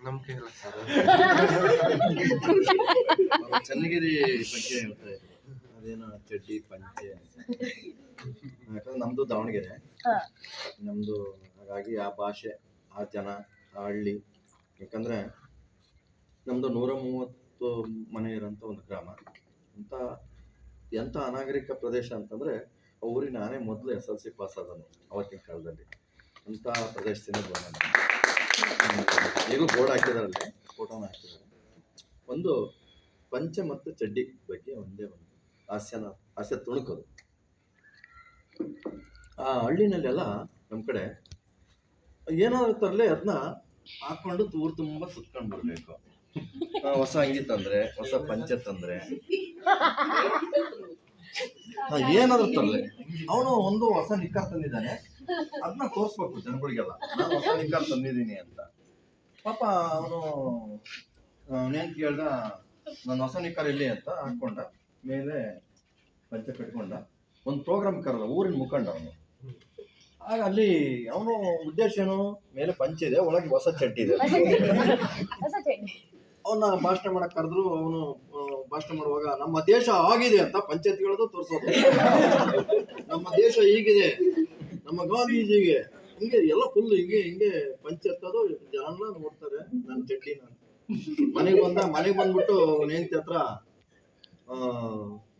ನಂಬಿಕೆ ಇಲ್ಲ ಸರ್. ಚನ್ನಗಿರಿ ಬಗ್ಗೆ ಹೇಳ್ತಾ ಇದ್ರು, ಅದೇನೋ ಚಡ್ಡಿ ಪಂಚೆ. ಯಾಕಂದ್ರೆ ನಮ್ದು ದಾವಣಗೆರೆ, ನಮ್ದು ಹಾಗಾಗಿ ಆ ಭಾಷೆ, ಆ ಜನ, ಆ ಹಳ್ಳಿ. ಯಾಕಂದ್ರೆ ನಮ್ದು 130 ಮನೆ ಇರೋಂಥ ಒಂದು ಗ್ರಾಮ. ಎಂಥ ಅನಾಗರಿಕ ಪ್ರದೇಶ ಅಂತಂದ್ರೆ ಊರಿಗೆ ನಾನೇ ಮೊದಲು SLC ಪಾಸ್ ಆದನು ಅವತ್ತಿನ ಕಾಲದಲ್ಲಿ. ಅಂಥ ಪ್ರದೇಶದಿಂದ ಬಂದ. ಈಗಲೂ ಬೋರ್ಡ್ ಹಾಕಿದಾರಲ್ಲಿ, ಫೋಟೋನ ಹಾಕಿದ್ದಾರೆ. ಒಂದು ಪಂಚೆ ಮತ್ತು ಚಡ್ಡಿ ಬಗ್ಗೆ ಒಂದೇ ಒಂದು ಹಾಸ್ಯ ತುಣುಕೋದು. ಆ ಹಳ್ಳಿನಲ್ಲೆಲ್ಲ ನಮ್ಮ ಕಡೆ ಏನಾದ್ರು ತರಲೆ ಅದನ್ನ ಹಾಕೊಂಡು ಊರು ತುಂಬ ಸುತ್ಕೊಂಡು ಬರ್ಬೇಕು. ಹೊಸ ಅಂಗಿ ತಂದ್ರೆ, ಹೊಸ ಪಂಚೆ ತಂದ್ರೆ, ಏನಾದ್ರು ತರಲೆ ಅವನು ಒಂದು ಹೊಸ ನಿಕ್ಕರ್ ತಂದಿದ್ದಾನೆ, ಅದನ್ನ ತೋರಿಸ್ಬೇಕು ಜನಗಳಿಗೆಲ್ಲ, ನಾನು ಹೊಸ ನಿಕ್ಕರ್ ತಂದಿದ್ದೀನಿ ಅಂತ. ಪಾಪ ಅವನು ನೇನ್ ಕೇಳ್ದ, ನಾನು ಹೊಸ ನಿಕ್ಕರ್ ಎಲ್ಲಿ ಅಂತ ಹಾಕೊಂಡ, ಮೇಲೆ ಪಂಚೆ ಕಟ್ಕೊಂಡ, ಒಂದು ಪ್ರೋಗ್ರಾಮ್ ಕರಲ್ಲ ಊರಿನ ಮುಖಂಡ ಅವನು. ಆಗ ಅಲ್ಲಿ ಅವನು ಉದ್ದೇಶ ಏನು, ಮೇಲೆ ಪಂಚೆ ಇದೆ, ಒಳಗೆ ಹೊಸ ಚಡ್ಡಿ ಇದೆ. ಅವನ್ನ ಭಾಷಣ ಮಾಡಕ್ ಕರೆದ್ರು. ಅವನು ಭಾಷಣ ಮಾಡುವಾಗ ನಮ್ಮ ದೇಶ ಆಗಿದೆ ಅಂತ ಪಂಚಾಯತ್ಗಳದ್ದು ತೋರಿಸೋದು, ನಮ್ಮ ದೇಶ ಹೀಗಿದೆ, ನಮ್ಮ ಗಾಂಧೀಜಿಗೆ ಹಿಂಗೆ ಎಲ್ಲ ಫುಲ್ ಹಿಂಗೆ ಪಂಚಾಯತ್ ಜನ ನೋಡ್ತಾರೆ. ನನ್ನ ಚಡ್ಡಿ ನಾನು ಮನೆಗೆ ಬಂದ್ಬಿಟ್ಟು ನೇಂತಿ ಹತ್ರ,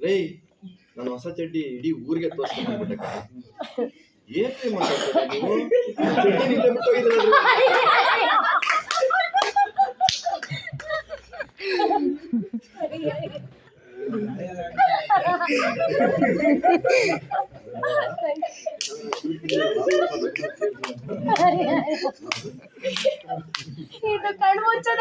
ರೇ ನನ್ನ ಹೊಸ ಚಡ್ಡಿ ಇಡೀ ಊರಿಗೆ ತೋರಿಸ್ಕೊಂಡ್ಬಿಟ್ಟೆ. ಏನ್ರಿ ಮಾತಾಡ್ತಾರೆ ನೀವು, ಚಡ್ಡಿ ಬಿಟ್ಟು ಹೋಗಿದ್ರೆ ಇದು ಕಣ್ಮುಚ್ಚದ